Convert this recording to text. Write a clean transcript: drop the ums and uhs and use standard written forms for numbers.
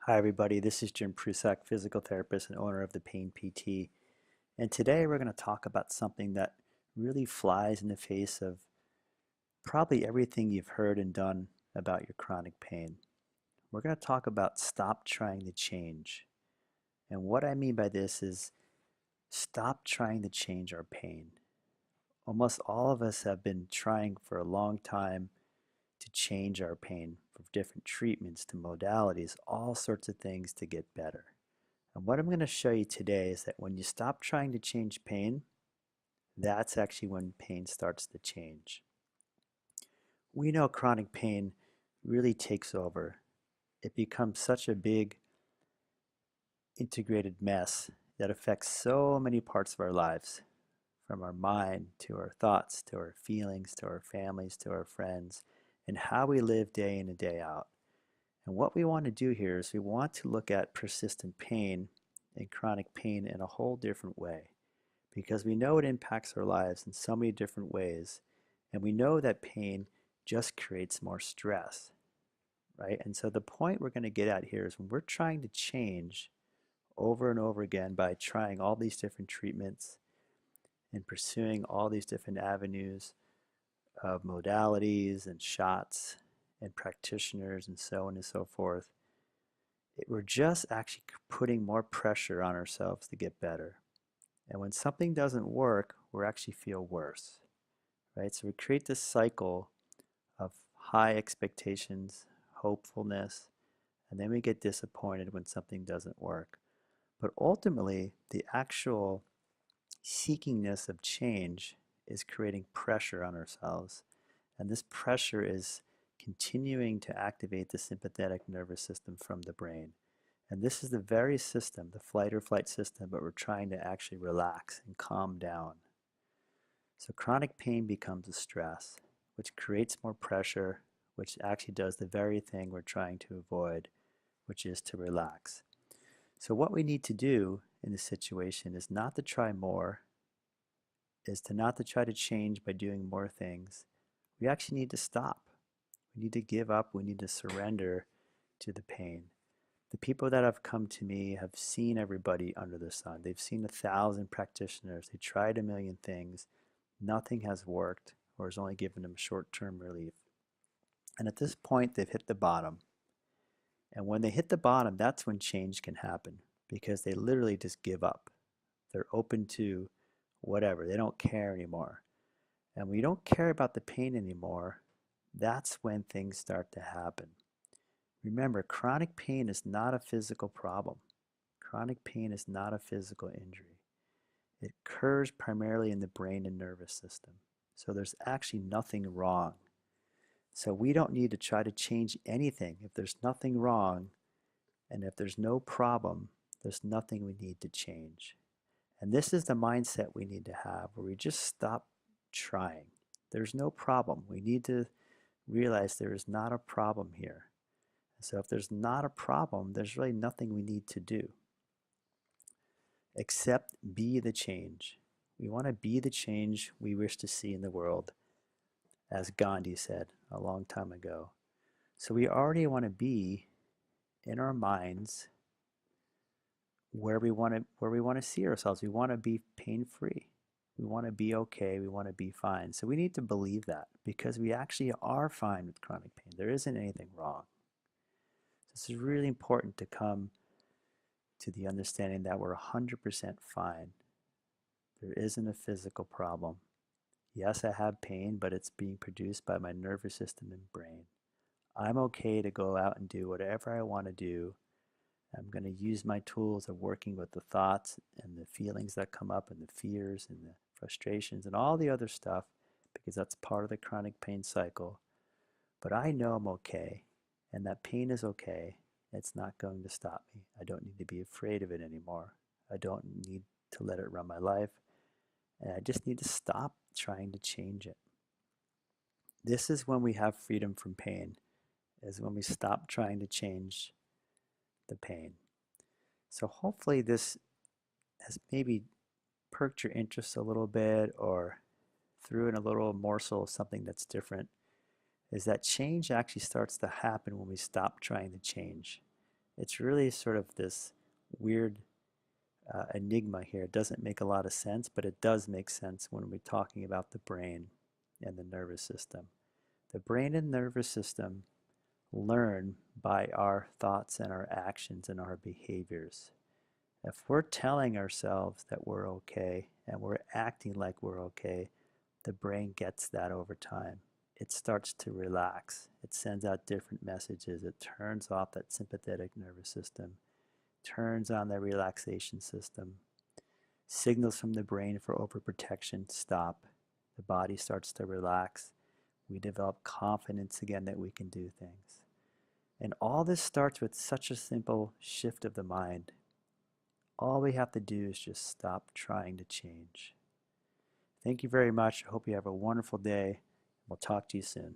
Hi everybody, this is Jim Prusak, physical therapist and owner of the Pain PT. And today we're going to talk about something that really flies in the face of probably everything you've heard and done about your chronic pain. We're going to talk about stop trying to change. And what I mean by this is stop trying to change our pain. Almost all of us have been trying for a long time to change our pain, from different treatments to modalities, all sorts of things to get better. And what I'm going to show you today is that when you stop trying to change pain, that's actually when pain starts to change. We know chronic pain really takes over. It becomes such a big integrated mess that affects so many parts of our lives, from our mind to our thoughts to our feelings to our families to our friends, and how we live day in and day out. And what we want to do here is we want to look at persistent pain and chronic pain in a whole different way, because we know it impacts our lives in so many different ways, and we know that pain just creates more stress, right? And so the point we're going to get at here is when we're trying to change over and over again by trying all these different treatments and pursuing all these different avenues of modalities and shots and practitioners and so on and so forth, we're just actually putting more pressure on ourselves to get better. And when something doesn't work, we actually feel worse, right? So we create this cycle of high expectations, hopefulness, and then we get disappointed when something doesn't work. But ultimately, the actual seekingness of change is creating pressure on ourselves. And this pressure is continuing to activate the sympathetic nervous system from the brain. And this is the very system, the flight or flight system, but we're trying to actually relax and calm down. So chronic pain becomes a stress, which creates more pressure, which actually does the very thing we're trying to avoid, which is to relax. So what we need to do in this situation is not to try more, is to not to try to change by doing more things. We actually need to stop. We need to give up. We need to surrender to the pain. The people that have come to me have seen everybody under the sun. They've seen 1,000 practitioners. They tried a million things. Nothing has worked or has only given them short-term relief. And at this point, they've hit the bottom. And when they hit the bottom, that's when change can happen, because they literally just give up. They're open to whatever. They don't care anymore. And when you don't care about the pain anymore, that's when things start to happen. Remember, chronic pain is not a physical problem. Chronic pain is not a physical injury. It occurs primarily in the brain and nervous system. So there's actually nothing wrong. So we don't need to try to change anything. If there's nothing wrong and if there's no problem, there's nothing we need to change. And this is the mindset we need to have, where we just stop trying. There's no problem. We need to realize there is not a problem here. So if there's not a problem, there's really nothing we need to do except be the change. We want to be the change we wish to see in the world, as Gandhi said a long time ago. So we already want to be in our minds where we want to see ourselves. We want to be pain-free. We want to be okay. We want to be fine. So we need to believe that, because we actually are fine with chronic pain. There isn't anything wrong. This is really important to come to the understanding that we're 100% fine. There isn't a physical problem. Yes, I have pain, but it's being produced by my nervous system and brain. I'm okay to go out and do whatever I want to do. I'm going to use my tools of working with the thoughts and the feelings that come up and the fears and the frustrations and all the other stuff, because that's part of the chronic pain cycle. But I know I'm okay, and that pain is okay. It's not going to stop me. I don't need to be afraid of it anymore. I don't need to let it run my life. And I just need to stop trying to change it. This is when we have freedom from pain, is when we stop trying to change the pain. So hopefully this has maybe perked your interest a little bit, or threw in a little morsel of something that's different, is that change actually starts to happen when we stop trying to change. It's really sort of this weird enigma here. It doesn't make a lot of sense, but it does make sense when we're talking about the brain and the nervous system. The brain and nervous system learn by our thoughts and our actions and our behaviors. If we're telling ourselves that we're okay and we're acting like we're okay, the brain gets that over time. It starts to relax. It sends out different messages. It turns off that sympathetic nervous system, turns on the relaxation system. Signals from the brain for overprotection stop. The body starts to relax. We develop confidence again that we can do things. And all this starts with such a simple shift of the mind. All we have to do is just stop trying to change. Thank you very much. I hope you have a wonderful day. We'll talk to you soon.